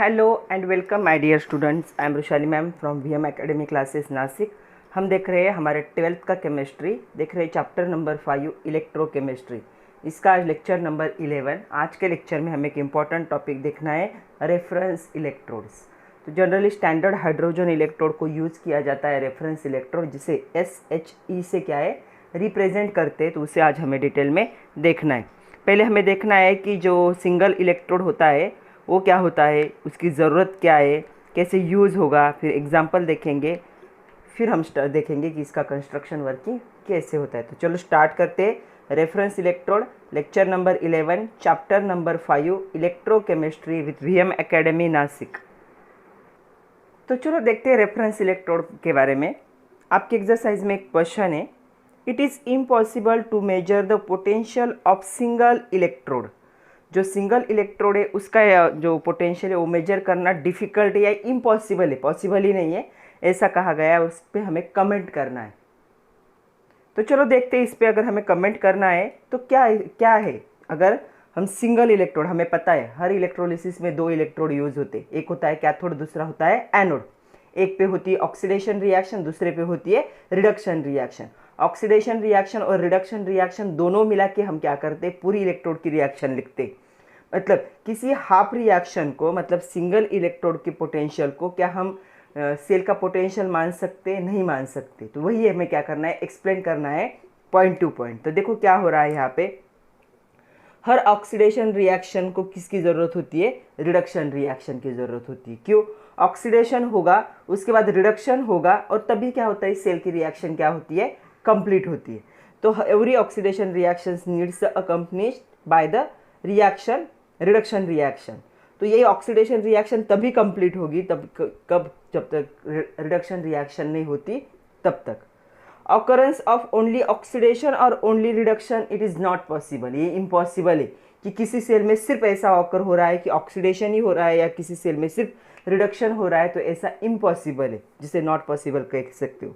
Hello and welcome my dear students. I am Rushali ma'am from VM academy classes Nashik. हम देख रहे हैं हमारे 12th का केमिस्ट्री, देख रहे हैं चैप्टर नंबर 5 इलेक्ट्रोकेमिस्ट्री। इसका आज लेक्चर नंबर 11। आज के लेक्चर में हमें एक इम्पॉर्टेंट टॉपिक देखना है, रेफरेंस इलेक्ट्रोड्स। तो जनरली स्टैंडर्ड हाइड्रोजन इलेक्ट्रोड को यूज़ किया जाता है रेफरेंस इलेक्ट्रोड, जिसे SHE से क्या है रिप्रेजेंट करते हैं। तो उसे आज हमें डिटेल में देखना है। पहले हमें देखना है कि जो सिंगल इलेक्ट्रोड होता है वो क्या होता है, उसकी ज़रूरत क्या है, कैसे यूज़ होगा, फिर एग्जांपल देखेंगे, फिर हम देखेंगे कि इसका कंस्ट्रक्शन वर्किंग कैसे होता है। तो चलो स्टार्ट करते हैं। Reference electrode, lecture number 11, chapter number 5, electrochemistry with VM academy Nashik. तो चलो देखते हैं रेफरेंस इलेक्ट्रोड के बारे में। आपके एग्जरसाइज में एक क्वेश्चन है, it is impossible to measure the potential of single electrode. जो सिंगल इलेक्ट्रोड है उसका जो पोटेंशियल है वो मेजर करना डिफ़िकल्ट है या इम्पॉसिबल है, पॉसिबल ही नहीं है ऐसा कहा गया है। उस पर हमें कमेंट करना है। तो चलो देखते हैं इस पर अगर हमें कमेंट करना है तो क्या है। अगर हम सिंगल इलेक्ट्रोड, हमें पता है हर इलेक्ट्रोलिसिस में 2 इलेक्ट्रोड यूज होते हैं, एक होता है कैथोड, दूसरा होता है एनोड। एक पे होती है ऑक्सीडेशन रिएक्शन, दूसरे पे होती है रिडक्शन रिएक्शन। ऑक्सीडेशन रिएक्शन और रिडक्शन रिएक्शन दोनों मिला के हम क्या करते हैं, पूरी इलेक्ट्रोड की रिएक्शन लिखते। मतलब किसी हाफ रिएक्शन को, मतलब सिंगल इलेक्ट्रोड के पोटेंशियल को क्या हम सेल का पोटेंशियल मान सकते, नहीं मान सकते। तो वही हमें क्या करना है, एक्सप्लेन करना है पॉइंट टू पॉइंट। तो देखो क्या हो रहा है यहाँ पे, हर ऑक्सीडेशन रिएक्शन को किसकी ज़रूरत होती है, रिडक्शन रिएक्शन की ज़रूरत होती है। क्यों, ऑक्सीडेशन होगा उसके बाद रिडक्शन होगा और तभी क्या होता है, सेल की रिएक्शन क्या होती है, कंप्लीट होती है। तो every oxidation reaction needs accompanied by the reaction reduction reaction. तो यही ऑक्सीडेशन रिएक्शन तभी कंप्लीट होगी कब, जब तक रिडक्शन रिएक्शन नहीं होती तब तक। ऑकरेंस ऑफ ओनली ऑक्सीडेशन और only reduction it is not possible. ये इम्पॉसिबल है कि किसी सेल में सिर्फ ऐसा ऑकर हो रहा है कि ऑक्सीडेशन ही हो रहा है या किसी सेल में सिर्फ रिडक्शन हो रहा है, तो ऐसा इम्पॉसिबल है, जिसे नॉट पॉसिबल कह सकते हो।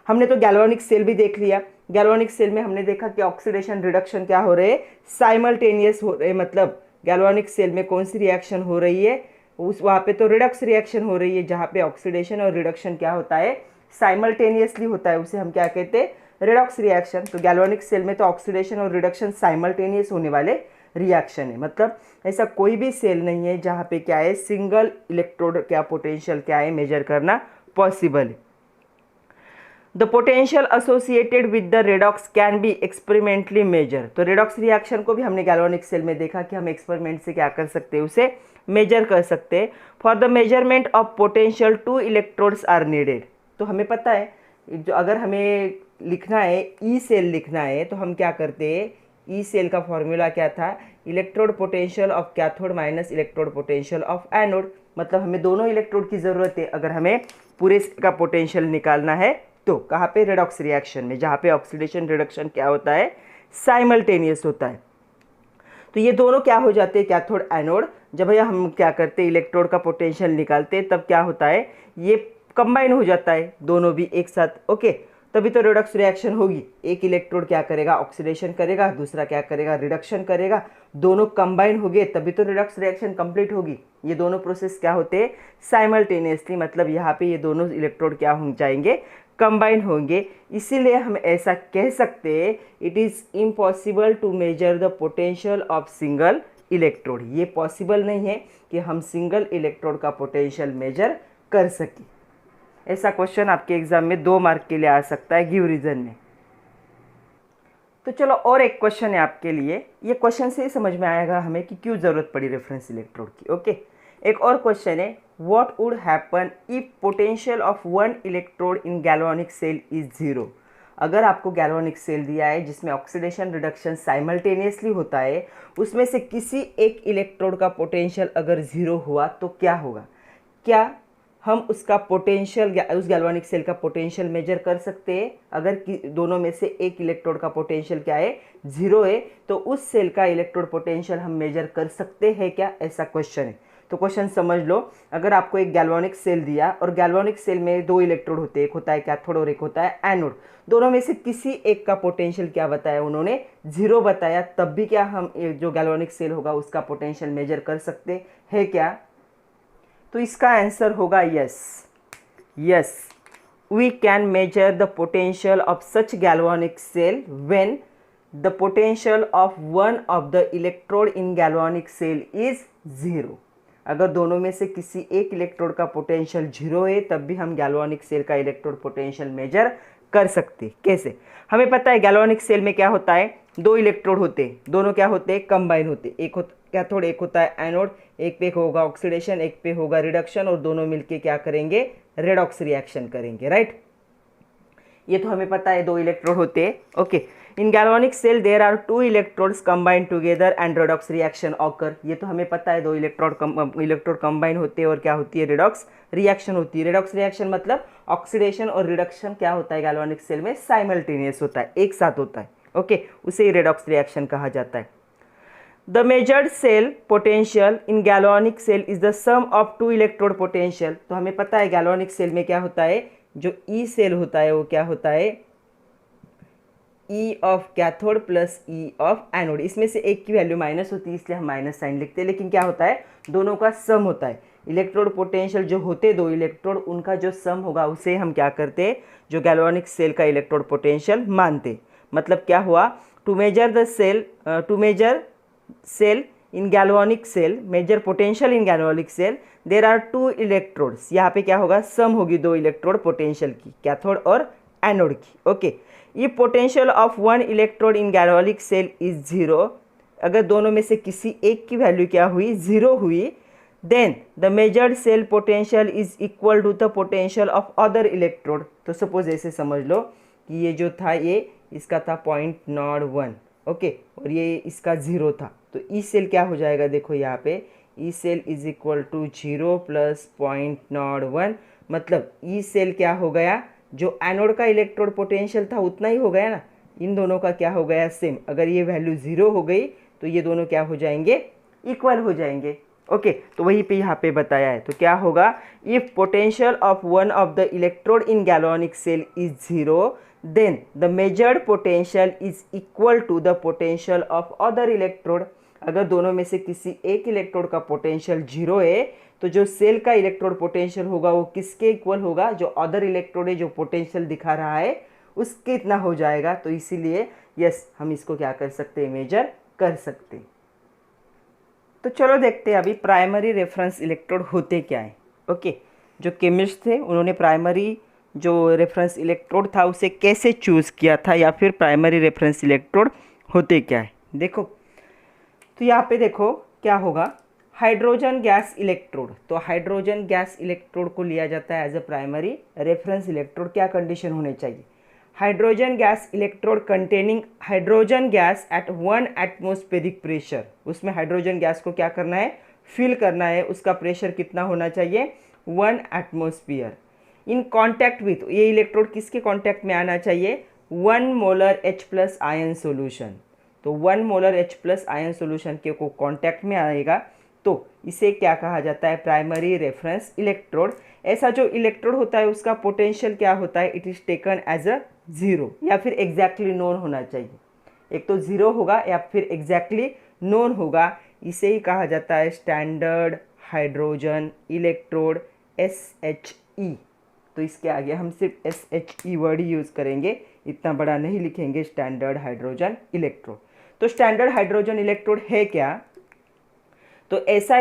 हमने तो गैल्वानिक सेल भी देख लिया। गैल्वानिक सेल में हमने देखा कि ऑक्सीडेशन रिडक्शन क्या हो रहे हैं, साइमल्टेनियस हो रहे हैं। मतलब गैल्वानिक सेल में कौन सी रिएक्शन हो रही है, उस वहाँ पे तो रिडक्स रिएक्शन हो रही है, जहाँ पे ऑक्सीडेशन और रिडक्शन क्या होता है, साइमल्टेनियसली होता है। उसे हम क्या कहते हैं, रिडॉक्स रिएक्शन। तो गैल्वानिक सेल में तो ऑक्सीडेशन और रिडक्शन साइमल्टेनियस होने वाले रिएक्शन है। मतलब ऐसा कोई भी सेल नहीं है जहाँ पे क्या है, सिंगल इलेक्ट्रोड क्या पोटेंशियल क्या है मेजर करना पॉसिबल है। The potential associated with the redox can be experimentally measure. तो रेडॉक्स रिएक्शन को भी हमने गैल्वानिक सेल में देखा कि हम एक्सपेरिमेंट से क्या कर सकते हैं, उसे मेजर कर सकते हैं। For the measurement of potential 2 electrodes are needed. तो हमें पता है जो अगर हमें लिखना है ई सेल लिखना है तो हम क्या करते हैं, ई सेल का फॉर्मूला क्या था, electrode potential of cathode minus electrode potential of anode. मतलब हमें दोनों इलेक्ट्रोड की ज़रूरत है अगर हमें पूरे सेल का पोटेंशियल निकालना है। तो कहाँ पे, रेडॉक्स रिएक्शन में, जहाँ पे ऑक्सीडेशन रिडक्शन क्या होता है, साइमल्टेनियस होता है। तो ये दोनों क्या हो जाते हैं, कैथोड एनोड। जब भैया हम क्या करते हैं, इलेक्ट्रोड का पोटेंशियल निकालते हैं, तब क्या होता है, ये कंबाइन हो जाता है दोनों भी एक साथ। ओके, तभी तो रिडक्स रिएक्शन होगी। एक इलेक्ट्रोड क्या करेगा, ऑक्सीडेशन करेगा, दूसरा क्या करेगा, रिडक्शन करेगा। दोनों कंबाइन हो गए तभी तो रिडक्स रिएक्शन कंप्लीट होगी। ये दोनों प्रोसेस क्या होते हैं, साइमल्टेनियसली। मतलब यहाँ पे ये दोनों इलेक्ट्रोड क्या हो जाएंगे, कंबाइन होंगे। इसीलिए हम ऐसा कह सकते हैं, it is impossible to measure the potential of single electrode. ये पॉसिबल नहीं है कि हम सिंगल इलेक्ट्रोड का पोटेंशियल मेजर कर सकें। ऐसा क्वेश्चन आपके एग्जाम में 2 मार्क के लिए आ सकता है, गिव रीजन में। तो चलो और एक क्वेश्चन है आपके लिए। ये क्वेश्चन से ही समझ में आएगा हमें कि क्यों ज़रूरत पड़ी रेफरेंस इलेक्ट्रोड की। ओके, एक और क्वेश्चन है, what would happen if potential of 1 electrode in galvanic cell is 0। अगर आपको गैल्वानिक सेल दिया है जिसमें ऑक्सीडेशन रिडक्शन साइमल्टेनियसली होता है, उसमें से किसी एक इलेक्ट्रोड का पोटेंशियल अगर 0 हुआ तो क्या होगा। क्या हम उसका पोटेंशियल, उस गैल्वानिक सेल का पोटेंशियल मेजर कर सकते हैं। अगर दोनों में से एक इलेक्ट्रोड का पोटेंशियल क्या है, 0 है, तो उस सेल का इलेक्ट्रोड पोटेंशियल हम मेजर कर सकते हैं क्या, ऐसा क्वेश्चन है। तो क्वेश्चन समझ लो, अगर आपको एक गैल्वानिक सेल दिया और गैल्वानिक सेल में 2 इलेक्ट्रोड होते हैं, एक होता है कैथोड और एक होता है एनोड। दोनों में से किसी एक का पोटेंशियल क्या बताया उन्होंने, 0 बताया। तब भी क्या हम जो गैल्वानिक सेल होगा उसका पोटेंशियल मेजर कर सकते हैं क्या। तो इसका आंसर होगा yes. Yes, we can measure the potential of such galvanic cell when the potential of one of the electrode in galvanic cell is 0। अगर दोनों में से किसी एक इलेक्ट्रोड का पोटेंशियल 0 है तब भी हम गैल्वानिक सेल का इलेक्ट्रोड पोटेंशियल मेजर कर सकते। कैसे? हमें पता है गैल्वानिक सेल में क्या होता है, दो इलेक्ट्रोड होते हैं, दोनों क्या होते हैं, कंबाइन होते हैं। एक कैथोड, एक होता है एनोड, एक पे होगा ऑक्सीडेशन, एक पे होगा रिडक्शन, और दोनों मिलके क्या करेंगे, रेडॉक्स रिएक्शन करेंगे, राइट। ये तो हमें पता है दो इलेक्ट्रोड होते हैं। Okay, in galvanic cell there are two electrodes combined together and redox reaction occur. ये तो हमें पता है दो इलेक्ट्रोड कंबाइन होते हैं और क्या होती है, रेडॉक्स रिएक्शन होती है। रेडॉक्स रिएक्शन मतलब ऑक्सीडेशन और रिडक्शन क्या होता है गैल्वानिक सेल में, साइमल्टेनियस होता है, एक साथ होता है। ओके, उसे ही रेडॉक्स रिएक्शन कहा जाता है। The measured cell potential in galvanic cell is the sum of two electrode potential. तो हमें पता है गैल्वानिक सेल में क्या होता है, जो ई सेल होता है वो क्या होता है, ई of cathode plus E of anode. इसमें से एक की वैल्यू माइनस होती है इसलिए हम माइनस साइन लिखते हैं, लेकिन क्या होता है, दोनों का सम होता है। इलेक्ट्रोड पोटेंशियल जो होते दो इलेक्ट्रोड, उनका जो सम होगा उसे हम क्या करते, जो गैल्वानिक सेल का इलेक्ट्रोड पोटेंशियल मानते। मतलब क्या हुआ, to measure cell in galvanic cell, measure potential in galvanic cell, there are two electrodes. यहाँ पे क्या होगा, सम होगी दो इलेक्ट्रोड पोटेंशियल की, कैथोड और एनोड की। ओके, ये potential of one electrode in galvanic cell is 0। अगर दोनों में से किसी एक की वैल्यू क्या हुई, 0 हुई, then the measured cell potential is equal to the potential of other electrode. तो सपोज ऐसे समझ लो कि ये जो था, ये इसका था 0.01, ओके, और ये इसका 0 था, तो ई सेल क्या हो जाएगा, देखो यहाँ पे E cell is equal to 0 plus 0.01, मतलब ई सेल क्या हो गया, जो एनोड का इलेक्ट्रोड पोटेंशियल था उतना ही हो गया ना, इन दोनों का क्या हो गया, सेम। अगर ये वैल्यू 0 हो गई तो ये दोनों क्या हो जाएंगे, इक्वल हो जाएंगे। ओके, तो वहीं पे यहाँ पे बताया है, तो क्या होगा, if potential of one of the electrode in galvanic cell is 0, then the measured potential is equal to the potential of other electrode. अगर दोनों में से किसी एक इलेक्ट्रोड का पोटेंशियल 0 है तो जो सेल का इलेक्ट्रोड पोटेंशियल होगा वो किसके इक्वल होगा, जो अदर इलेक्ट्रोड है जो पोटेंशियल दिखा रहा है उसके इतना हो जाएगा। तो इसीलिए यस, हम इसको क्या कर सकते हैं, मेजर कर सकते हैं। तो चलो देखते हैं अभी प्राइमरी रेफरेंस इलेक्ट्रोड होते क्या है। ओके, जो केमिस्ट थे उन्होंने प्राइमरी जो रेफरेंस इलेक्ट्रोड था उसे कैसे चूज़ किया था, या फिर प्राइमरी रेफरेंस इलेक्ट्रोड होते क्या है। देखो, तो यहाँ पे देखो क्या होगा, हाइड्रोजन गैस इलेक्ट्रोड। तो हाइड्रोजन गैस इलेक्ट्रोड को लिया जाता है as a primary reference electrode. क्या कंडीशन होने चाहिए, hydrogen gas electrode containing hydrogen gas at 1 atmospheric pressure. उसमें हाइड्रोजन गैस को क्या करना है, फिल करना है, उसका प्रेशर कितना होना चाहिए, 1 एटमॉस्फेयर। इन कॉन्टैक्ट विथ, ये इलेक्ट्रोड किसके कॉन्टैक्ट में आना चाहिए, 1 मोलर H+ आयन सोल्यूशन। तो 1 मोलर H+ आयन सोल्यूशन के को कॉन्टैक्ट में आएगा तो इसे क्या कहा जाता है, प्राइमरी रेफरेंस इलेक्ट्रोड। ऐसा जो इलेक्ट्रोड होता है उसका पोटेंशियल क्या होता है, it is taken as a 0, या फिर एग्जैक्टली नोन होना चाहिए। एक तो 0 होगा या फिर एग्जैक्टली नोन होगा, इसे ही कहा जाता है स्टैंडर्ड हाइड्रोजन इलेक्ट्रोड, SHE। तो इसके आगे हम सिर्फ SHE वर्ड ही यूज़ करेंगे, इतना बड़ा नहीं लिखेंगे, स्टैंडर्ड हाइड्रोजन इलेक्ट्रोड। तो स्टैंडर्ड हाइड्रोजन इलेक्ट्रोड है क्या, तो ऐसा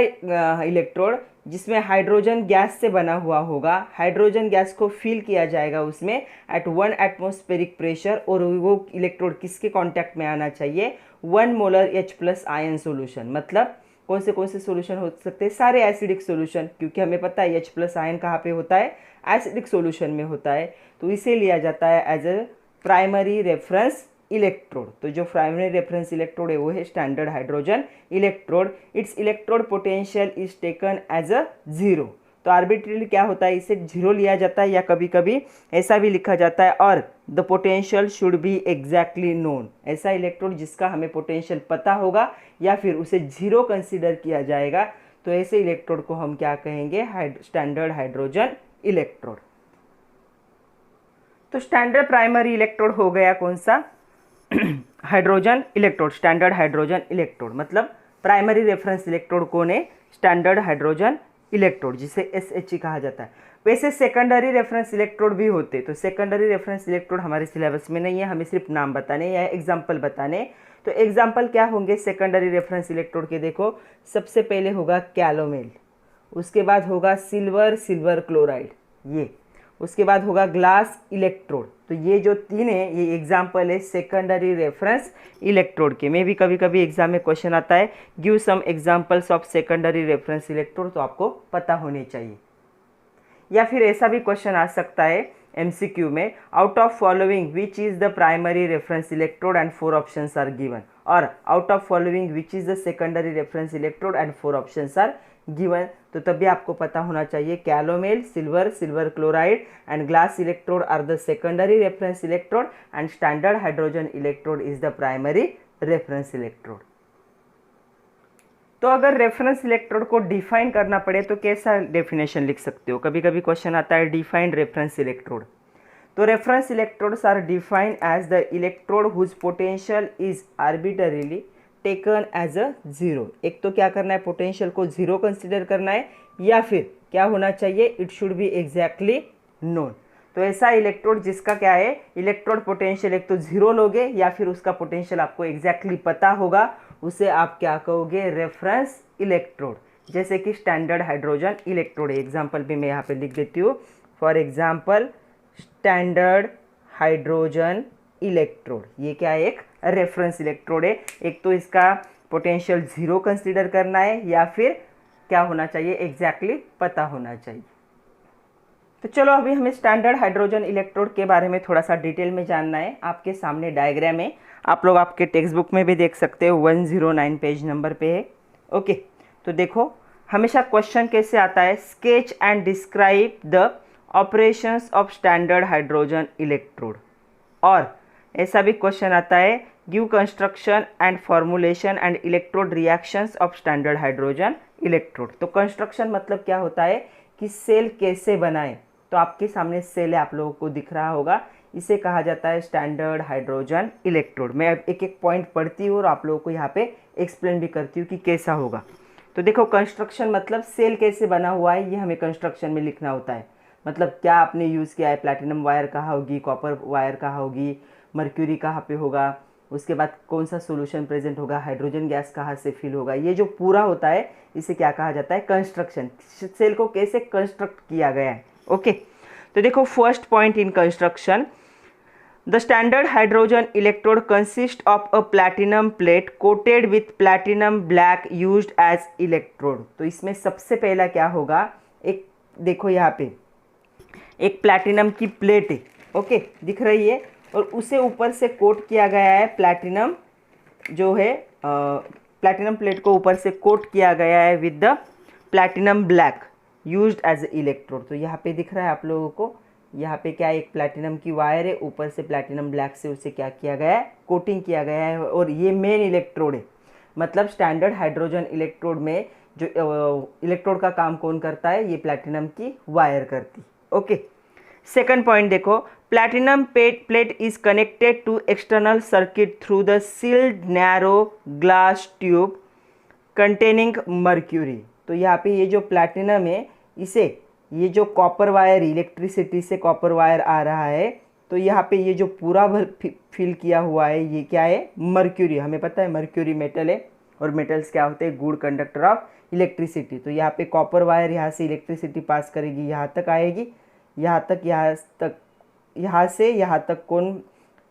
इलेक्ट्रोड जिसमें हाइड्रोजन गैस से बना हुआ होगा, हाइड्रोजन गैस को फिल किया जाएगा उसमें एट 1 एटमॉस्फेरिक प्रेशर, और वो इलेक्ट्रोड किसके कांटेक्ट में आना चाहिए, 1 मोलर H+ आयन सोल्यूशन। मतलब कौन से सोल्यूशन हो सकते हैं, सारे एसिडिक सोल्यूशन, क्योंकि हमें पता है H+ आयन कहाँ पे होता है, एसिडिक सोल्यूशन में होता है। तो इसे लिया जाता है as a primary reference electrode. तो जो प्राइमरी रेफरेंस इलेक्ट्रोड है वो है standard hydrogen electrode. Its electrode potential is taken as a 0। तो आर्बिट्रली क्या होता है, इसे 0 लिया जाता है, या कभी कभी ऐसा भी लिखा जाता है, और the potential should be exactly known. ऐसा इलेक्ट्रोड जिसका हमें पोटेंशियल पता होगा या फिर उसे 0 कंसिडर किया जाएगा, तो ऐसे इलेक्ट्रोड को हम क्या कहेंगे, स्टैंडर्ड हाइड्रोजन इलेक्ट्रोड। तो स्टैंडर्ड प्राइमरी इलेक्ट्रोड हो गया कौन सा, hydrogen electrode, standard hydrogen electrode. मतलब प्राइमरी रेफरेंस इलेक्ट्रोड कौन है, स्टैंडर्ड हाइड्रोजन इलेक्ट्रोड, जिसे SHE कहा जाता है। वैसे सेकेंडरी रेफरेंस इलेक्ट्रोड भी होते, तो सेकेंडरी रेफरेंस इलेक्ट्रोड हमारे सिलेबस में नहीं है, हमें सिर्फ नाम बताने या एग्जाम्पल बताने। तो एग्जाम्पल क्या होंगे सेकेंडरी रेफरेंस इलेक्ट्रोड के? देखो, सबसे पहले होगा कैलोमेल, उसके बाद होगा सिल्वर क्लोराइड, ये उसके बाद होगा ग्लास इलेक्ट्रोड। तो ये जो तीन है ये एग्जाम्पल है सेकेंडरी रेफरेंस इलेक्ट्रोड के। में भी कभी कभी एग्जाम में क्वेश्चन आता है, give some examples of secondary reference electrode, तो आपको पता होने चाहिए। या फिर ऐसा भी क्वेश्चन आ सकता है MCQ में, out of following which is the primary reference electrode and 4 options are given, और out of following which is the secondary reference electrode and 4 options are given. तो तभी आपको पता होना चाहिए calomel, silver chloride and glass electrode are the secondary reference electrode and standard hydrogen electrode is the primary reference electrode. तो अगर reference electrode को define करना पड़े तो कैसा डेफिनेशन लिख सकते हो? कभी कभी क्वेश्चन आता है डिफाइंड रेफरेंस इलेक्ट्रोड। तो reference electrodes are defined as the electrode whose potential is arbitrarily taken as a zero. एक तो क्या करना है, पोटेंशियल को जीरो कंसिडर करना है, या फिर क्या होना चाहिए, it should be exactly known. तो ऐसा इलेक्ट्रोड जिसका क्या है, इलेक्ट्रोड पोटेंशियल एक तो जीरो लोगे या फिर उसका पोटेंशियल आपको एग्जैक्टली पता होगा, उसे आप क्या कहोगे, रेफरेंस इलेक्ट्रोड। जैसे कि स्टैंडर्ड हाइड्रोजन इलेक्ट्रोड है, एग्जाम्पल भी मैं यहाँ पे लिख देती हूँ। For example standard hydrogen electrode, ये क्या है, एक रेफरेंस इलेक्ट्रोड है। एक तो इसका पोटेंशियल जीरो कंसीडर करना है या फिर क्या होना चाहिए, एग्जैक्टली पता होना चाहिए। तो चलो अभी हमें स्टैंडर्ड हाइड्रोजन इलेक्ट्रोड के बारे में थोड़ा सा डिटेल में जानना है। आपके सामने डायग्राम है, आप लोग आपके टेक्स्ट बुक में भी देख सकते हो, 109 पेज नंबर पे है। ओके, तो देखो हमेशा क्वेश्चन कैसे आता है, sketch and describe the operations of standard hydrogen electrode. और ऐसा भी क्वेश्चन आता है, give construction and formulation and electrode reactions of standard hydrogen electrode. तो कंस्ट्रक्शन मतलब क्या होता है कि सेल कैसे बनाएं। तो आपके सामने सेल है, आप लोगों को दिख रहा होगा, इसे कहा जाता है स्टैंडर्ड हाइड्रोजन इलेक्ट्रोड। मैं एक एक पॉइंट पढ़ती हूँ और आप लोगों को यहाँ पे एक्सप्लेन भी करती हूँ कि कैसा होगा। तो देखो कंस्ट्रक्शन मतलब सेल कैसे बना हुआ है, ये हमें कंस्ट्रक्शन में लिखना होता है। मतलब क्या आपने यूज़ किया है, प्लैटिनम वायर कहाँ होगी, कॉपर वायर कहाँ होगी, मर्क्यूरी कहाँ पे होगा, उसके बाद कौन सा सोल्यूशन प्रेजेंट होगा, हाइड्रोजन गैस कहाँ से फिल होगा, ये जो पूरा होता है इसे क्या कहा जाता है, कंस्ट्रक्शन। सेल को कैसे कंस्ट्रक्ट किया गया है। ओके, तो देखो first point in construction, the standard hydrogen electrode consist of a platinum plate coated with platinum black used as electrode. तो इसमें सबसे पहला क्या होगा, एक देखो यहाँ पे एक प्लैटिनम की प्लेट है, ओके दिख रही है, और उसे ऊपर से कोट किया गया है प्लैटिनम, जो है प्लैटिनम प्लेट को ऊपर से कोट किया गया है with the platinum black used as electrode. तो यहाँ पे दिख रहा है आप लोगों को, यहाँ पे क्या एक प्लैटिनम की वायर है, ऊपर से प्लैटिनम ब्लैक से उसे क्या किया गया है, कोटिंग किया गया है, और ये मेन इलेक्ट्रोड है। मतलब स्टैंडर्ड हाइड्रोजन इलेक्ट्रोड में जो इलेक्ट्रोड का काम कौन करता है, ये प्लैटिनम की वायर करती। ओके, सेकंड पॉइंट देखो, platinum plate is connected to external circuit through the sealed narrow glass tube containing mercury. तो यहाँ पे ये जो प्लैटिनम है, इसे ये जो कॉपर वायर, इलेक्ट्रिसिटी से कॉपर वायर आ रहा है, तो यहाँ पे ये जो पूरा फिल किया हुआ है ये क्या है, मर्क्यूरी। हमें पता है मर्क्यूरी मेटल है, और मेटल्स क्या होते हैं, गुड कंडक्टर ऑफ इलेक्ट्रिसिटी। तो यहाँ पे कॉपर वायर यहाँ से इलेक्ट्रिसिटी पास करेगी, यहाँ तक आएगी, यहाँ से यहाँ तक कौन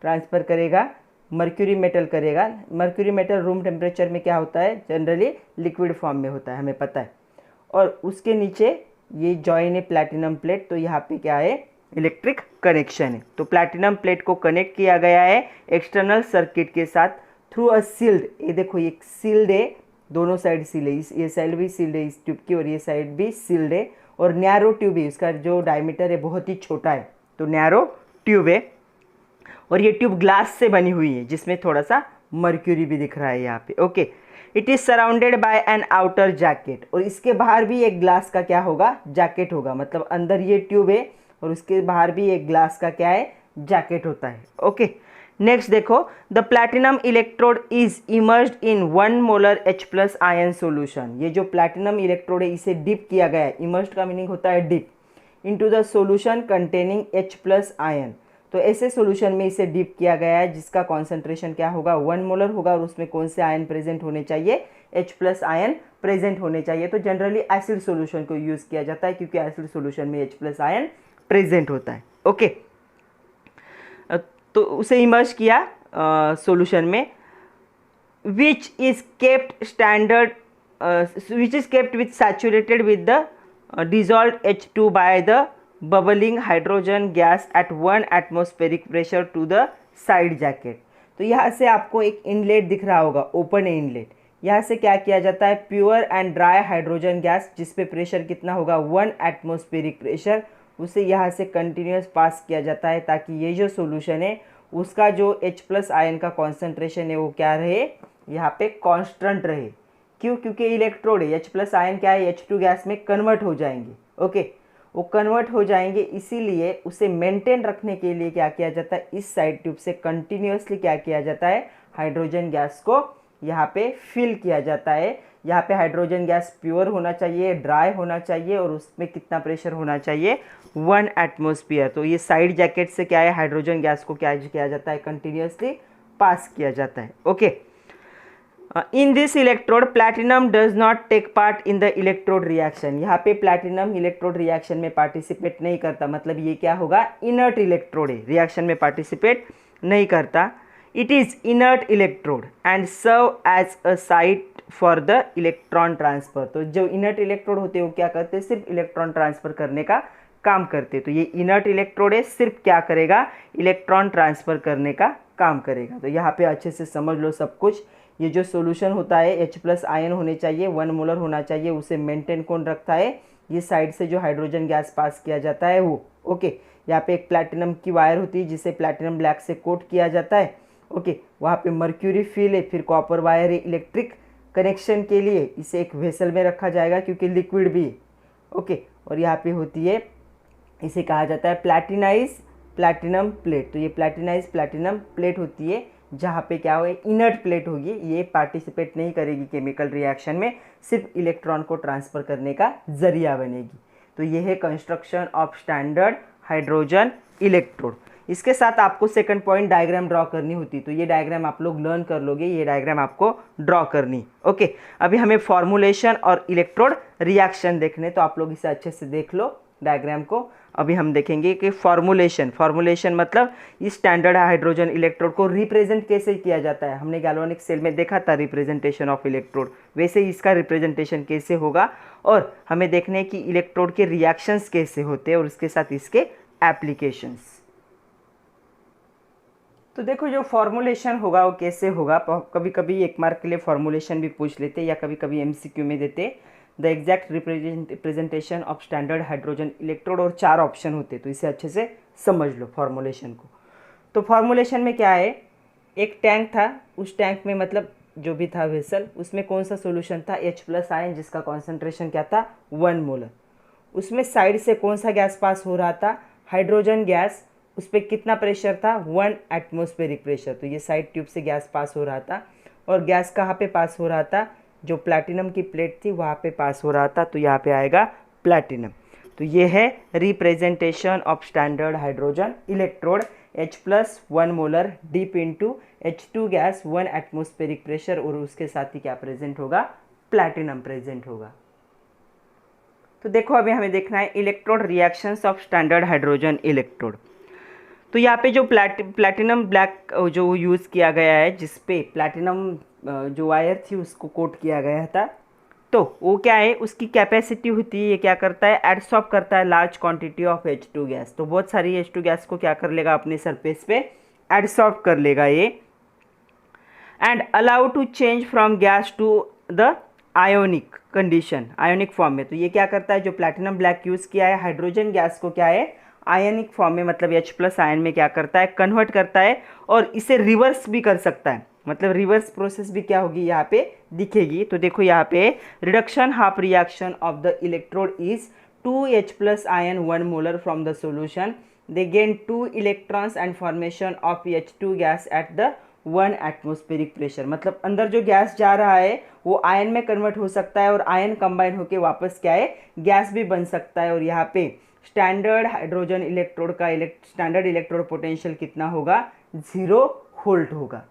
ट्रांसफ़र करेगा, मर्क्यूरी मेटल करेगा। मर्क्यूरी मेटल रूम टेम्परेचर में क्या होता है, जनरली लिक्विड फॉर्म में होता है, हमें पता है। और उसके नीचे ये जॉइन है प्लैटिनम प्लेट, तो यहाँ पे क्या है, इलेक्ट्रिक कनेक्शन है। तो प्लैटिनम प्लेट को कनेक्ट किया गया है एक्सटर्नल सर्किट के साथ थ्रू अ सील्ड, ये देखो ये सील्ड है, दोनों साइड सील्ड है, ये साइड भी सील्ड है इस ट्यूब की, और ये साइड भी सील्ड है, और नैरो ट्यूब है, इसका जो डायमीटर है बहुत ही छोटा है, तो नैरो ट्यूब है। और ये ट्यूब ग्लास से बनी हुई है, जिसमें थोड़ा सा मर्क्यूरी भी दिख रहा है यहाँ पे। Okay, it is surrounded by an outer jacket, और इसके बाहर भी एक ग्लास का क्या होगा, जैकेट होगा। मतलब अंदर ये ट्यूब है और उसके बाहर भी एक ग्लास का क्या है, जैकेट होता है। ओके, नेक्स्ट देखो, the platinum electrode is immersed in 1 molar H plus ion solution. ये जो प्लैटिनम इलेक्ट्रोड है इसे डिप किया गया है, इमर्स्ड का मीनिंग होता है dip, into the solution containing H plus ion. तो ऐसे सॉल्यूशन में इसे डिप किया गया है जिसका कॉन्सेंट्रेशन क्या होगा, 1 मोलर होगा, और उसमें कौन से आयन प्रेजेंट होने चाहिए, H प्लस आयन प्रेजेंट होने चाहिए। तो जनरली एसिड सॉल्यूशन को यूज़ किया जाता है क्योंकि एसिड सॉल्यूशन में H प्लस आयन प्रेजेंट होता है। ओके, तो उसे इमर्ज किया सॉल्यूशन में, which is kept standard which is kept with saturated with the dissolved H2 by the bubbling hydrogen gas at 1 atmospheric pressure to the side jacket। तो यहाँ से आपको एक इनलेट दिख रहा होगा, ओपन इनलेट। यहाँ से क्या किया जाता है, pure and dry hydrogen gas जिस पे प्रेशर कितना होगा, 1 एटमॉस्फेरिक प्रेशर, उसे यहाँ से कंटिन्यूस पास किया जाता है ताकि ये जो सॉल्यूशन है उसका जो H प्लस आयन का कॉन्सेंट्रेशन है वो क्या रहे, यहाँ पे कांस्टेंट रहे। क्यों, क्योंकि इलेक्ट्रोड है, H प्लस आयन क्या है, H2 गैस में कन्वर्ट हो जाएंगे। ओके, वो कन्वर्ट हो जाएंगे, इसीलिए उसे मेंटेन रखने के लिए क्या किया जाता है, इस साइड ट्यूब से कंटिन्यूसली क्या किया जाता है, हाइड्रोजन गैस को यहाँ पे फिल किया जाता है। यहाँ पे हाइड्रोजन गैस प्योर होना चाहिए, ड्राई होना चाहिए, और उसमें कितना प्रेशर होना चाहिए, 1 एटमॉस्फेयर। तो ये साइड जैकेट से क्या है, हाइड्रोजन गैस को क्या किया जाता है, कंटिन्यूसली पास किया जाता है। Okay, in this electrode platinum does not take part in the electrode reaction. यहाँ पे प्लैटिनम इलेक्ट्रोड रिएक्शन में पार्टिसिपेट नहीं करता, मतलब ये क्या होगा, इनर्ट इलेक्ट्रोड है, रिएक्शन में पार्टिसिपेट नहीं करता। It is inert electrode and serve as a site for the electron transfer. तो जो इनर्ट इलेक्ट्रोड होते हैं वो क्या करते हैं, सिर्फ इलेक्ट्रॉन ट्रांसफ़र करने का काम करते हैं। तो ये इनर्ट इलेक्ट्रोड है, सिर्फ क्या करेगा, इलेक्ट्रॉन ट्रांसफ़र करने का काम करेगा। तो यहाँ पे अच्छे से समझ लो सब कुछ। ये जो सॉल्यूशन होता है H प्लस आयन होने चाहिए, 1 मोलर होना चाहिए, उसे मेंटेन कौन रखता है, ये साइड से जो हाइड्रोजन गैस पास किया जाता है वो। ओके, यहाँ पे एक प्लैटिनम की वायर होती है जिसे प्लैटिनम ब्लैक से कोट किया जाता है। ओके, वहाँ पे मर्क्यूरी फिल है, फिर कॉपर वायर है इलेक्ट्रिक कनेक्शन के लिए, इसे एक वेसल में रखा जाएगा क्योंकि लिक्विड भी है। ओके, और यहाँ पे होती है, इसे कहा जाता है प्लैटिनाइज प्लैटिनम प्लेट। तो ये प्लैटिनाइज प्लैटिनम प्लेट होती है जहाँ पे क्या होगा, इनर्ट प्लेट होगी, ये पार्टिसिपेट नहीं करेगी केमिकल रिएक्शन में, सिर्फ इलेक्ट्रॉन को ट्रांसफ़र करने का जरिया बनेगी। तो ये है construction of standard hydrogen electrode. इसके साथ आपको सेकंड पॉइंट डायग्राम ड्रॉ करनी होती, तो ये डायग्राम आप लोग लर्न कर लोगे, ये डायग्राम आपको ड्रॉ करनी। ओके, अभी हमें फॉर्मुलेशन और इलेक्ट्रोड रिएक्शन देखने, तो आप लोग इसे अच्छे से देख लो डायग्राम को। अभी हम देखेंगे कि फॉर्मुलेशन मतलब इस स्टैंडर्ड हाइड्रोजन इलेक्ट्रोड को रिप्रेजेंट कैसे किया जाता है। हमने गैल्वेनिक सेल में देखा था रिप्रेजेंटेशन ऑफ इलेक्ट्रोड, वैसे ही इसका रिप्रेजेंटेशन कैसे होगा, और हमें देखने हैं कि इलेक्ट्रोड के रिएक्शंस कैसे होते हैं और उसके साथ इसके एप्लीकेशंस। तो देखो, जो फॉर्मुलेशन होगा वो कैसे होगा, कभी कभी 1 मार्क के लिए फॉर्मुलेशन भी पूछ लेते या कभी कभी MCQ में देते, the exact representation of standard hydrogen electrode, और 4 ऑप्शन होते, तो इसे अच्छे से समझ लो फॉर्मुलेशन को। तो फॉर्मुलेशन में क्या है, एक टैंक था, उस टैंक में मतलब जो भी था वेसल, उसमें कौन सा सॉल्यूशन था, H प्लस आयन, जिसका कॉन्सेंट्रेशन क्या था, 1 मोलर। उसमें साइड से कौन सा गैस पास हो रहा था, हाइड्रोजन गैस, उस पर कितना प्रेशर था, 1 एटमॉस्फेरिक प्रेशर। तो ये साइड ट्यूब से गैस पास हो रहा था, और गैस कहाँ पे पास हो रहा था, जो प्लैटिनम की प्लेट थी वहाँ पे पास हो रहा था, तो यहाँ पे आएगा प्लैटिनम। तो ये है representation of standard hydrogen electrode, H plus 1 molar deep into H2 gas, 1 atmospheric pressure, और उसके साथ ही क्या प्रेजेंट होगा, प्लैटिनम प्रेजेंट होगा। तो देखो, अभी हमें देखना है electrode reactions of standard hydrogen electrode. तो यहाँ पे जो प्लैटिनम ब्लैक जो यूज़ किया गया है, जिस पे प्लैटिनम जो वायर थी उसको कोट किया गया था, तो वो क्या है, उसकी कैपेसिटी होती है, ये क्या करता है, एडसॉर्ब करता है large quantity of H2 gas. तो बहुत सारी H2 गैस को क्या कर लेगा, अपने सरफेस पे एडसॉर्ब कर लेगा ये, and allow to change from gas to the ionic condition, ionic form में। तो ये क्या करता है, जो प्लैटिनम ब्लैक यूज़ किया है, हाइड्रोजन गैस को क्या है, आयनिक फॉर्म में, मतलब H प्लस आयन में क्या करता है, कन्वर्ट करता है, और इसे रिवर्स भी कर सकता है, मतलब रिवर्स प्रोसेस भी क्या होगी, यहाँ पे दिखेगी। तो देखो, यहाँ पे reduction half reaction of the electrode is 2 H plus ion 1 molar from the solution they gain 2 electrons and formation of H2 gas at the 1 atmospheric pressure. मतलब अंदर जो गैस जा रहा है वो आयन में कन्वर्ट हो सकता है और आयन कंबाइन होके वापस क्या है, गैस भी बन सकता है। और यहाँ पे स्टैंडर्ड हाइड्रोजन इलेक्ट्रोड का स्टैंडर्ड इलेक्ट्रोड पोटेंशियल कितना होगा, 0 वोल्ट होगा।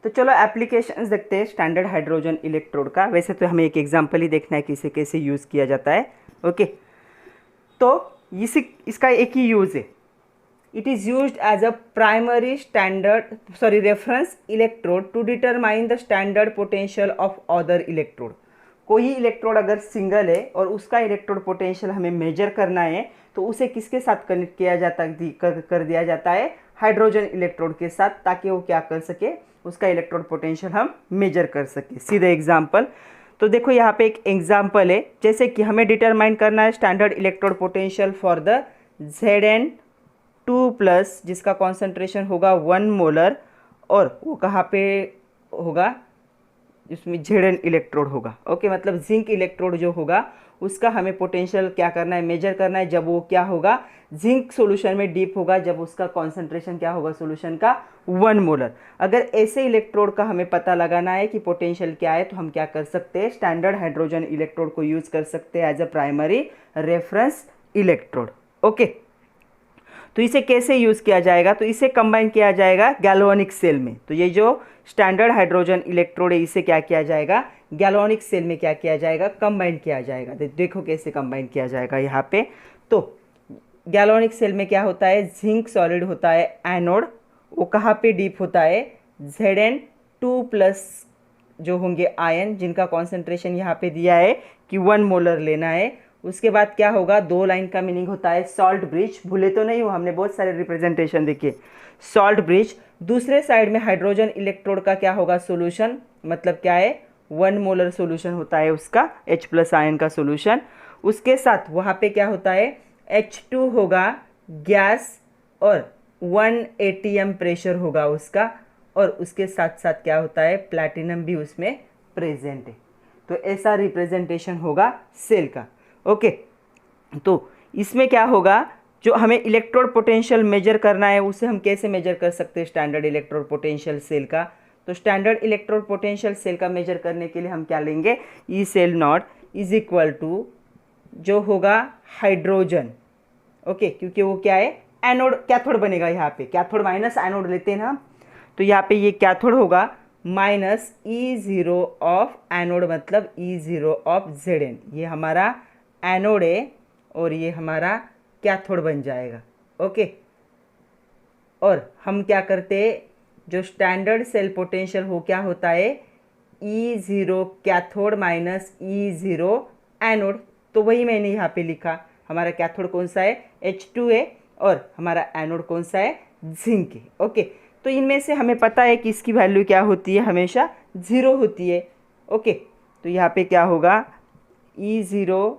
तो चलो एप्लीकेशंस देखते हैं स्टैंडर्ड हाइड्रोजन इलेक्ट्रोड का। वैसे तो हमें एक एग्जांपल ही देखना है कि इसे कैसे यूज़ किया जाता है। ओके, तो इसका एक ही यूज़ है। It is used as a primary reference electrode to determine the standard potential of other electrode. कोई इलेक्ट्रोड अगर सिंगल है और उसका इलेक्ट्रोड पोटेंशियल हमें मेजर करना है तो उसे किसके साथ कनेक्ट किया जाता कर दिया जाता है, हाइड्रोजन इलेक्ट्रोड के साथ, ताकि वो क्या कर सके, उसका इलेक्ट्रोड पोटेंशियल हम मेजर कर सके। सीधे एग्जाम्पल, तो देखो यहाँ पे एक एग्जाम्पल है, जैसे कि हमें डिटरमाइन करना है standard electrode potential for the Zn2+, जिसका कॉन्सेंट्रेशन होगा 1 मोलर, और वो कहाँ पे होगा, जिसमें Zn इलेक्ट्रोड होगा। ओके, मतलब जिंक इलेक्ट्रोड जो होगा उसका हमें पोटेंशियल क्या करना है, मेजर करना है, जब वो क्या होगा, जिंक सॉल्यूशन में डीप होगा, जब उसका कॉन्सेंट्रेशन क्या होगा सॉल्यूशन का, 1 मोलर। अगर ऐसे इलेक्ट्रोड का हमें पता लगाना है कि पोटेंशियल क्या है, तो हम क्या कर सकते हैं, स्टैंडर्ड हाइड्रोजन इलेक्ट्रोड को यूज कर सकते हैं as a primary reference electrode. Okay, तो इसे कैसे यूज़ किया जाएगा, तो इसे कंबाइन किया जाएगा गैल्वेनिक सेल में। तो ये जो स्टैंडर्ड हाइड्रोजन इलेक्ट्रोड है इसे क्या किया जाएगा, गैल्वेनिक सेल में क्या किया जाएगा, कंबाइन किया जाएगा। देखो कैसे कंबाइन किया जाएगा यहाँ पे। तो गैल्वेनिक सेल में क्या होता है, जिंक सॉलिड होता है एनोड, वो कहाँ पे डीप होता है, Zn2+ जो होंगे आयन, जिनका कॉन्सेंट्रेशन यहाँ पे दिया है कि 1 मोलर लेना है। उसके बाद क्या होगा, 2 लाइन का मीनिंग होता है सॉल्ट ब्रिज, भूले तो नहीं हो, हमने बहुत सारे रिप्रेजेंटेशन देखे, सॉल्ट ब्रिज। दूसरे साइड में हाइड्रोजन इलेक्ट्रोड का क्या होगा, सोल्यूशन, मतलब क्या है, 1 मोलर सोल्यूशन होता है उसका, H+ आयन का सोल्यूशन। उसके साथ वहाँ पे क्या होता है, H2 होगा गैस और 1 atm प्रेशर होगा उसका, और उसके साथ साथ क्या होता है, प्लैटिनम भी उसमें प्रेजेंट है। तो ऐसा रिप्रेजेंटेशन होगा सेल का। ओके, तो इसमें क्या होगा, जो हमें इलेक्ट्रोड पोटेंशियल मेजर करना है उसे हम कैसे मेजर कर सकते हैं, स्टैंडर्ड इलेक्ट्रोड पोटेंशियल सेल का। तो स्टैंडर्ड इलेक्ट्रोड पोटेंशियल सेल का मेजर करने के लिए हम क्या लेंगे, E cell not is equal to जो होगा हाइड्रोजन। ओके, क्योंकि वो क्या है, एनोड, कैथोड बनेगा यहाँ पे, कैथोड माइनस एनोड लेते हैं ना, तो यहाँ पे ये कैथोड होगा माइनस E0 ऑफ एनोड, मतलब E0 ऑफ Zn। ये हमारा एनोड है और ये हमारा कैथोड बन जाएगा। ओके, और हम क्या करते हैं, जो स्टैंडर्ड सेल पोटेंशियल हो क्या होता है, E0 cathode minus E0 anode. तो वही मैंने यहाँ पे लिखा, हमारा कैथोड कौन सा है, H2 है, और हमारा एनोड कौन सा है, जिंक है। ओके, तो इनमें से हमें पता है कि इसकी वैल्यू क्या होती है, हमेशा 0 होती है। ओके, तो यहाँ पे क्या होगा, E0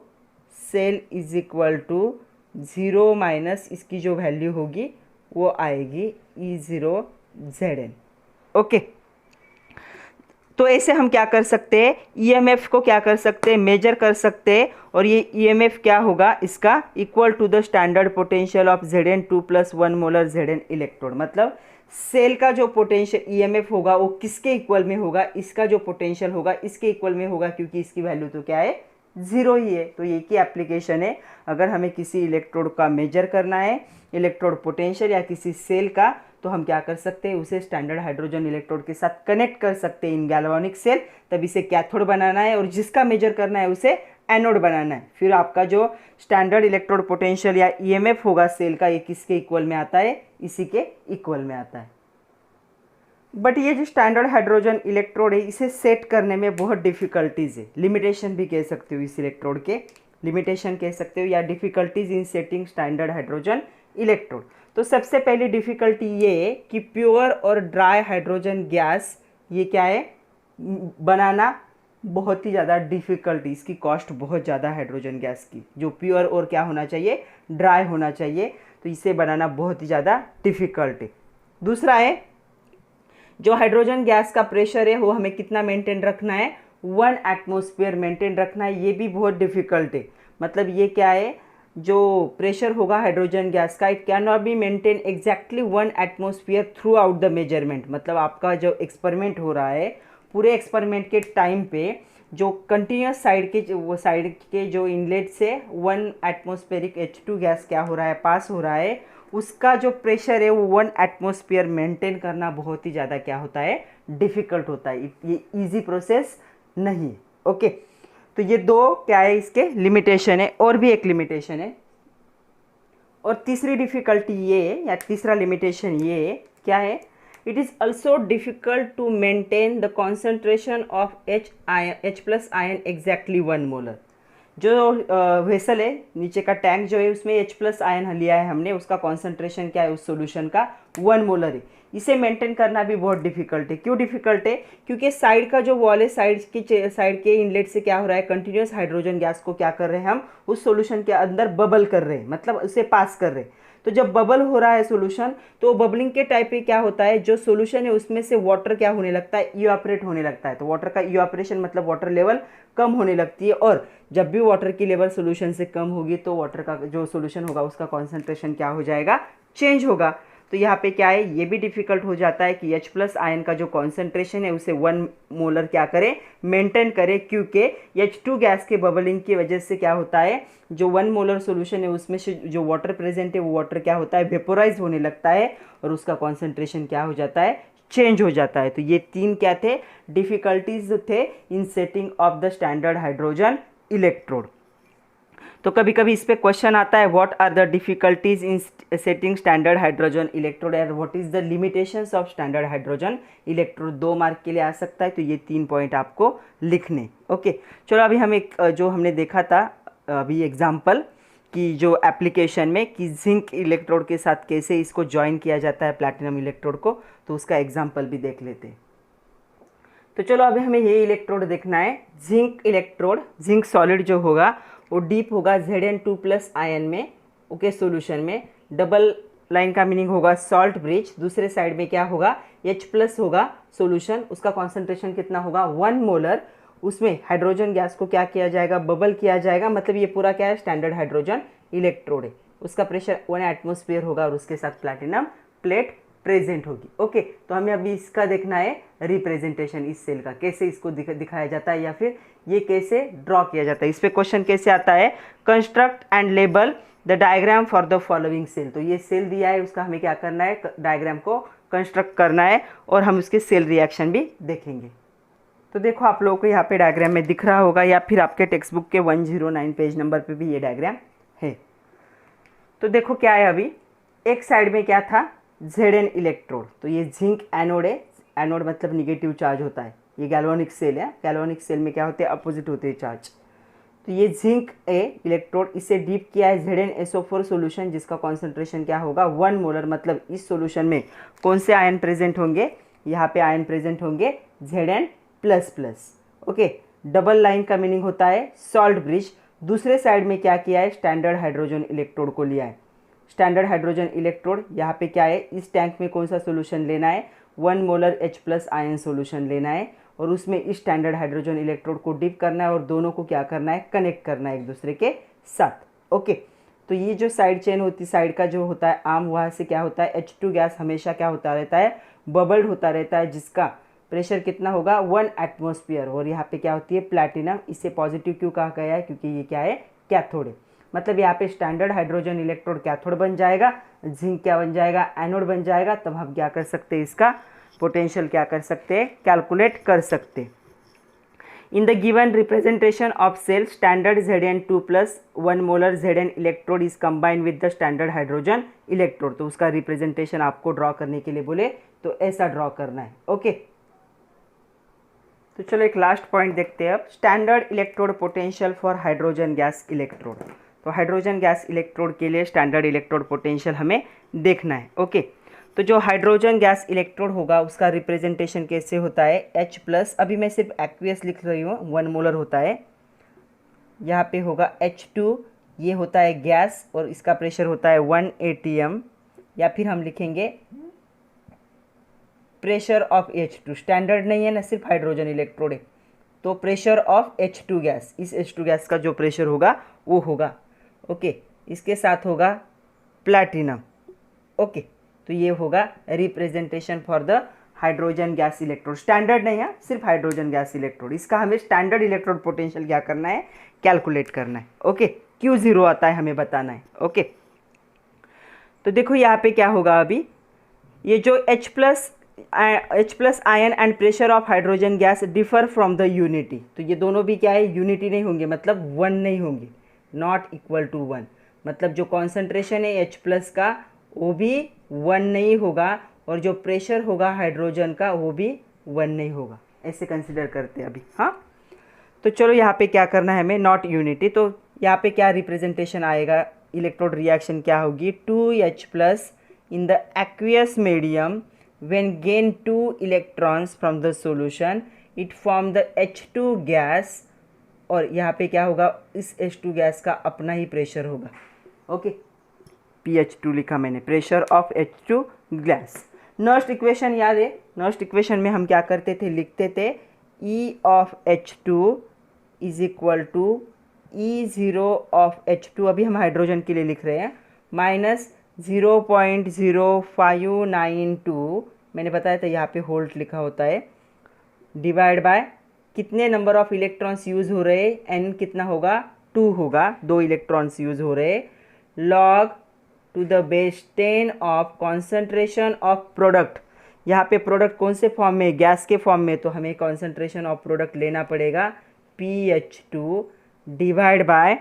cell is equal to 0 minus इसकी जो वैल्यू होगी वो आएगी E0 Zn। ओके, तो ऐसे हम क्या कर सकते हैं, ईएमएफ को क्या कर सकते हैं, मेजर कर सकते हैं, और ये ईएमएफ क्या होगा इसका, equal to the standard potential of Zn2+ 1 molar Zn electrode. मतलब सेल का जो पोटेंशियल ईएमएफ होगा वो किसके इक्वल में होगा, इसका जो पोटेंशियल होगा इसके इक्वल में होगा, क्योंकि इसकी वैल्यू तो क्या है, 0 ही है। तो ये की एप्लीकेशन है, अगर हमें किसी इलेक्ट्रोड का मेजर करना है, इलेक्ट्रोड पोटेंशियल या किसी सेल का, तो हम क्या कर सकते हैं, उसे स्टैंडर्ड हाइड्रोजन इलेक्ट्रोड के साथ कनेक्ट कर सकते हैं इन गैल्वेनिक सेल, तब इसे कैथोड बनाना है, और जिसका मेजर करना है उसे एनोड बनाना है। फिर आपका जो स्टैंडर्ड इलेक्ट्रोड पोटेंशियल या ईएमएफ होगा सेल का, ये किसके इक्वल में आता है, इसी के इक्वल में आता है। बट ये जो स्टैंडर्ड हाइड्रोजन इलेक्ट्रोड है इसे सेट करने में बहुत डिफ़िकल्टीज़ है, लिमिटेशन भी कह सकते हो, इस इलेक्ट्रोड के लिमिटेशन कह सकते हो, या डिफ़िकल्टीज इन सेटिंग स्टैंडर्ड हाइड्रोजन इलेक्ट्रोड। तो सबसे पहली डिफ़िकल्टी ये है कि प्योर और ड्राई हाइड्रोजन गैस ये क्या है, बनाना बहुत ही ज़्यादा डिफ़िकल्टी, इसकी कॉस्ट बहुत ज़्यादा हाइड्रोजन गैस की, जो प्योर और क्या होना चाहिए, ड्राई होना चाहिए, तो इसे बनाना बहुत ही ज़्यादा डिफ़िकल्ट है। दूसरा है, जो हाइड्रोजन गैस का प्रेशर है वो हमें कितना मेंटेन रखना है, 1 एटमॉस्फेयर मेंटेन रखना है, ये भी बहुत डिफ़िकल्ट है। मतलब ये क्या है, जो प्रेशर होगा हाइड्रोजन गैस का, it can not be maintain exactly 1 atmosphere through out the measurement. मतलब आपका जो एक्सपेरिमेंट हो रहा है, पूरे एक्सपेरिमेंट के टाइम पे जो कंटिन्यूस साइड के वो साइड के जो इनलेट से 1 एटमॉस्फेरिक H2 गैस क्या हो रहा है, पास हो रहा है, उसका जो प्रेशर है वो 1 एटमॉस्फेयर मेंटेन करना बहुत ही ज़्यादा क्या होता है, डिफ़िकल्ट होता है। ये इजी प्रोसेस नहीं है। ओके, तो ये दो क्या है इसके लिमिटेशन है, और भी एक लिमिटेशन है। और तीसरी डिफ़िकल्टी ये या तीसरा लिमिटेशन ये क्या है, it is also difficult to maintain the concentration of H plus ion exactly 1 molar. जो वेसल है, नीचे का टैंक जो है उसमें H प्लस आयन लिया है हमने, उसका कॉन्सेंट्रेशन क्या है उस सॉल्यूशन का, 1 मोलर है। इसे मेंटेन करना भी बहुत डिफिकल्ट है। क्यों डिफिकल्ट है, क्योंकि साइड का जो वॉल है, साइड के इनलेट से क्या हो रहा है, कंटिन्यूस हाइड्रोजन गैस को क्या कर रहे हैं हम उस सॉल्यूशन के अंदर बबल कर रहे हैं, मतलब उसे पास कर रहे हैं। तो जब बबल हो रहा है सॉल्यूशन, तो बबलिंग के टाइप पे क्या होता है, जो सॉल्यूशन है उसमें से वाटर क्या होने लगता है, इवापोरेट होने लगता है। तो वाटर का इवापोरेशन मतलब वाटर लेवल कम होने लगती है, और जब भी वाटर की लेवल सॉल्यूशन से कम होगी तो वाटर का जो सॉल्यूशन होगा उसका कॉन्सेंट्रेशन क्या हो जाएगा, चेंज होगा। तो यहाँ पे क्या है, ये भी डिफिकल्ट हो जाता है कि H प्लस आयन का जो कॉन्सेंट्रेशन है उसे 1 मोलर क्या करे, मेंटेन करे, क्योंकि H2 गैस के बबलिंग की वजह से क्या होता है, जो 1 मोलर सॉल्यूशन है उसमें से जो वाटर प्रेजेंट है वो वाटर क्या होता है, वेपोराइज होने लगता है, और उसका कॉन्सेंट्रेशन क्या हो जाता है, चेंज हो जाता है। तो ये तीन क्या थे, डिफिकल्टीज थे in setting of the standard hydrogen electrode. तो कभी कभी इस पे क्वेश्चन आता है, what are the difficulties in setting standard hydrogen electrode and what is the limitations of standard hydrogen electrode. 2 mark के लिए आ सकता है, तो ये 3 पॉइंट आपको लिखने। ओके, चलो अभी हम एक जो हमने देखा था अभी एग्जाम्पल कि जो एप्लीकेशन में कि जिंक इलेक्ट्रोड के साथ कैसे इसको ज्वाइन किया जाता है प्लैटिनम इलेक्ट्रोड को, तो उसका एग्जाम्पल भी देख लेते हैं। तो चलो अभी हमें ये इलेक्ट्रोड देखना है, जिंक इलेक्ट्रोड। जिंक सॉलिड जो होगा वो डीप होगा Zn2 प्लस आयन में, ओके, सॉल्यूशन में। डबल लाइन का मीनिंग होगा सॉल्ट ब्रिज। दूसरे साइड में क्या होगा, H प्लस होगा सॉल्यूशन, उसका कॉन्सेंट्रेशन कितना होगा, 1 मोलर। उसमें हाइड्रोजन गैस को क्या किया जाएगा, बबल किया जाएगा, मतलब ये पूरा क्या है, स्टैंडर्ड हाइड्रोजन इलेक्ट्रोड है। उसका प्रेशर 1 एटमॉस्फेयर होगा और उसके साथ प्लैटिनम प्लेट प्रेजेंट होगी। ओके, तो हमें अभी इसका देखना है रिप्रेजेंटेशन, इस सेल का कैसे इसको दिखाया जाता है, या फिर ये कैसे ड्रॉ किया जाता है। इस पे क्वेश्चन कैसे आता है, construct and label the diagram for the following cell. तो ये सेल दिया है, उसका हमें क्या करना है, डायग्राम को कंस्ट्रक्ट करना है, और हम उसके सेल रिएक्शन भी देखेंगे। तो देखो आप लोगों को यहाँ पे डायग्राम में दिख रहा होगा, या फिर आपके टेक्स्ट बुक के 109 पेज नंबर पे भी ये डायग्राम है। तो देखो क्या है, अभी एक साइड में क्या था, Zn इलेक्ट्रोड। तो ये जिंक एनोड है, एनोड मतलब निगेटिव चार्ज होता है। ये गैल्वेनिक सेल है, गैल्वेनिक सेल में क्या होते हैं, अपोजिट होते हैं चार्ज। तो ये जिंक ए इलेक्ट्रोड, इसे डीप किया है ZnSO4 सॉल्यूशन, जिसका कॉन्सेंट्रेशन क्या होगा, 1 मोलर। मतलब इस सॉल्यूशन में कौन से आयन प्रेजेंट होंगे, यहाँ पे आयन प्रेजेंट होंगे Zn++। ओके, डबल लाइन का मीनिंग होता है सॉल्ट ब्रिज। दूसरे साइड में क्या किया है, स्टैंडर्ड हाइड्रोजन इलेक्ट्रोड को लिया है। स्टैंडर्ड हाइड्रोजन इलेक्ट्रोड यहाँ पे क्या है, इस टैंक में कौन सा सॉल्यूशन लेना है, 1 molar H plus ion solution लेना है, और उसमें इस स्टैंडर्ड हाइड्रोजन इलेक्ट्रोड को डिप करना है, और दोनों को क्या करना है, कनेक्ट करना है एक दूसरे के साथ। ओके, तो ये जो साइड चेन होती है, साइड का जो होता है आर्म, वहाँ से क्या होता है, H2 गैस हमेशा क्या होता रहता है, बबल्ड होता रहता है, जिसका प्रेशर कितना होगा, 1 एटमॉस्फेयर। और यहाँ पे क्या होती है, प्लैटिनम। इससे पॉजिटिव क्यों कहा गया है, क्योंकि ये क्या है, कैथोड है। मतलब यहाँ पे स्टैंडर्ड हाइड्रोजन इलेक्ट्रोड कैथोड बन जाएगा, जिंक क्या बन जाएगा, एनोड बन जाएगा। तब हम क्या कर सकते हैं, इसका पोटेंशियल क्या कर सकते हैं, कैलकुलेट कर सकते हैं। In the given representation of cell, standard Zn2 plus 1 molar Zn electrode is combined with the standard hydrogen electrode. तो उसका रिप्रेजेंटेशन आपको ड्रॉ करने के लिए बोले तो ऐसा ड्रॉ करना है। ओके, तो चलो एक लास्ट पॉइंट देखते हैं अब, standard electrode potential for hydrogen gas electrode. तो हाइड्रोजन गैस इलेक्ट्रोड के लिए स्टैंडर्ड इलेक्ट्रोड पोटेंशियल हमें देखना है। ओके, तो जो हाइड्रोजन गैस इलेक्ट्रोड होगा उसका रिप्रेजेंटेशन कैसे होता है, H प्लस। अभी मैं सिर्फ एक्वियस लिख रही हूँ, 1 मोलर होता है। यहाँ पे होगा H2, ये होता है गैस, और इसका प्रेशर होता है 1 atm, या फिर हम लिखेंगे प्रेशर ऑफ H2। स्टैंडर्ड नहीं है ना, सिर्फ हाइड्रोजन इलेक्ट्रोड है, तो प्रेशर ऑफ H2 गैस, इस H2 गैस का जो प्रेशर होगा वो होगा। ओके, इसके साथ होगा प्लैटिनम। ओके, तो ये होगा representation for the hydrogen gas electrode. Standard नहीं है, सिर्फ हाइड्रोजन गैस इलेक्ट्रोड। इसका हमें स्टैंडर्ड इलेक्ट्रोड पोटेंशियल क्या करना है, कैलकुलेट करना है। ओके, क्यू जीरो आता है हमें बताना है। ओके, तो देखो यहाँ पे क्या होगा, अभी ये जो H plus ion and pressure of hydrogen gas differ from the unity. तो ये दोनों भी क्या है, यूनिटी नहीं होंगे, मतलब वन नहीं होंगे, नॉट इक्वल टू वन। मतलब जो कॉन्सेंट्रेशन है H प्लस का वो भी वन नहीं होगा, और जो प्रेशर होगा हाइड्रोजन का वो भी वन नहीं होगा। ऐसे कंसिडर करते हैं अभी। हाँ, तो चलो यहाँ पे क्या करना है हमें, नॉट यूनिटी। तो यहाँ पे क्या रिप्रेजेंटेशन आएगा, इलेक्ट्रोड रिएक्शन क्या होगी, 2H plus in the aqueous medium when gain 2 electrons from the solution it form the H2 gas, और यहाँ पे क्या होगा, इस H2 गैस का अपना ही प्रेशर होगा। ओके, PH2 लिखा मैंने, pressure of H2 gas. Nernst equation याद है, नर्स्ट इक्वेशन में हम क्या करते थे, लिखते थे E of H2 is equal to E0 of H2, अभी हम हाइड्रोजन के लिए लिख रहे हैं, माइनस 0.0592, मैंने बताया था यहाँ पे होल्ट लिखा होता है, डिवाइड बाय कितने नंबर ऑफ इलेक्ट्रॉन्स यूज़ हो रहे, n कितना होगा, 2 होगा, 2 इलेक्ट्रॉन्स यूज़ हो रहे, log to the base 10 of concentration of product. यहाँ पे प्रोडक्ट कौन से फॉर्म में, गैस के फॉर्म में, तो हमें कॉन्सेंट्रेशन ऑफ प्रोडक्ट लेना पड़ेगा PH2 divide by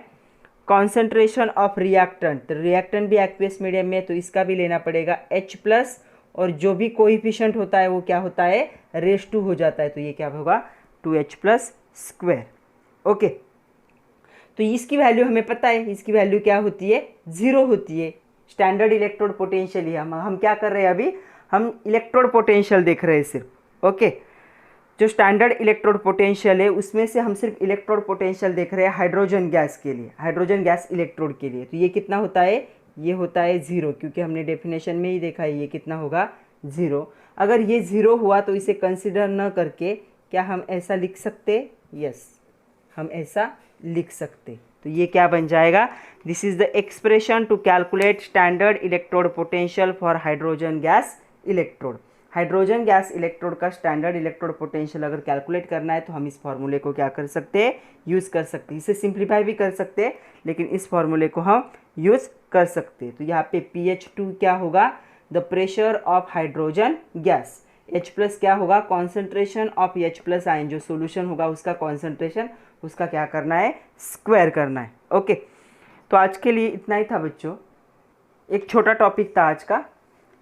concentration of reactant. तो रिएक्टेंट भी एक्वियस मीडियम में, तो इसका भी लेना पड़ेगा H प्लस, और जो भी कोएफिशिएंट होता है वो क्या होता है, रेस टू हो जाता है, तो ये क्या होगा, 2H प्लस स्क्वायर। ओके, तो इसकी वैल्यू हमें पता है, इसकी वैल्यू क्या होती है, 0 होती है। स्टैंडर्ड इलेक्ट्रोड पोटेंशियल ही हम क्या कर रहे हैं अभी, हम इलेक्ट्रोड पोटेंशियल देख रहे हैं सिर्फ। ओके, जो स्टैंडर्ड इलेक्ट्रोड पोटेंशियल है उसमें से हम सिर्फ इलेक्ट्रोड पोटेंशियल देख रहे हैं हाइड्रोजन गैस के लिए, हाइड्रोजन गैस इलेक्ट्रोड के लिए। तो ये कितना होता है, ये होता है 0, क्योंकि हमने डेफिनेशन में ही देखा है ये कितना होगा, 0। अगर ये 0 हुआ तो इसे कंसिडर न करके क्या हम ऐसा लिख सकते, यस, हम ऐसा लिख सकते। तो ये क्या बन जाएगा, this is the expression to calculate standard electrode potential for hydrogen gas electrode. Hydrogen gas electrode का स्टैंडर्ड इलेक्ट्रोड पोटेंशियल अगर कैलकुलेट करना है तो हम इस फॉर्मूले को क्या कर सकते हैं, यूज़ कर सकते हैं। इसे सिंप्लीफाई भी कर सकते हैं, लेकिन इस फॉर्मूले को हम यूज़ कर सकते हैं। तो यहाँ पे PH2 क्या होगा, the pressure of hydrogen gas, H plus क्या होगा, concentration of H plus ion, जो सोल्यूशन होगा उसका कॉन्सेंट्रेशन, उसका क्या करना है, स्क्वायर करना है। ओके, तो आज के लिए इतना ही था बच्चों। एक छोटा टॉपिक था आज का,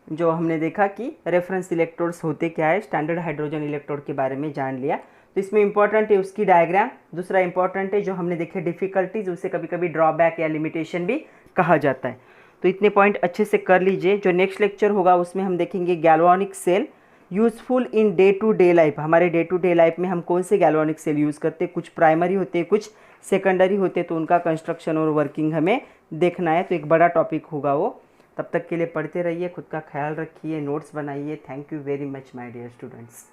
जो हमने देखा कि रेफरेंस इलेक्ट्रोड्स होते क्या है, स्टैंडर्ड हाइड्रोजन इलेक्ट्रोड के बारे में जान लिया। तो इसमें इंपॉर्टेंट है उसकी डायग्राम, दूसरा इंपॉर्टेंट है जो हमने देखे डिफ़िकल्टीज, उसे कभी कभी ड्रॉबैक या लिमिटेशन भी कहा जाता है। तो इतने पॉइंट अच्छे से कर लीजिए। जो नेक्स्ट लेक्चर होगा उसमें हम देखेंगे galvanic cell useful in day to day life. हमारे डे टू डे लाइफ में हम कौन से गैल्वानिक सेल यूज़ करते हैं, कुछ प्राइमरी होते हैं, कुछ सेकेंडरी होते हैं, तो उनका कंस्ट्रक्शन और वर्किंग हमें देखना है। तो एक बड़ा टॉपिक होगा वो। तब तक के लिए पढ़ते रहिए, खुद का ख्याल रखिए, नोट्स बनाइए। Thank you very much my dear students.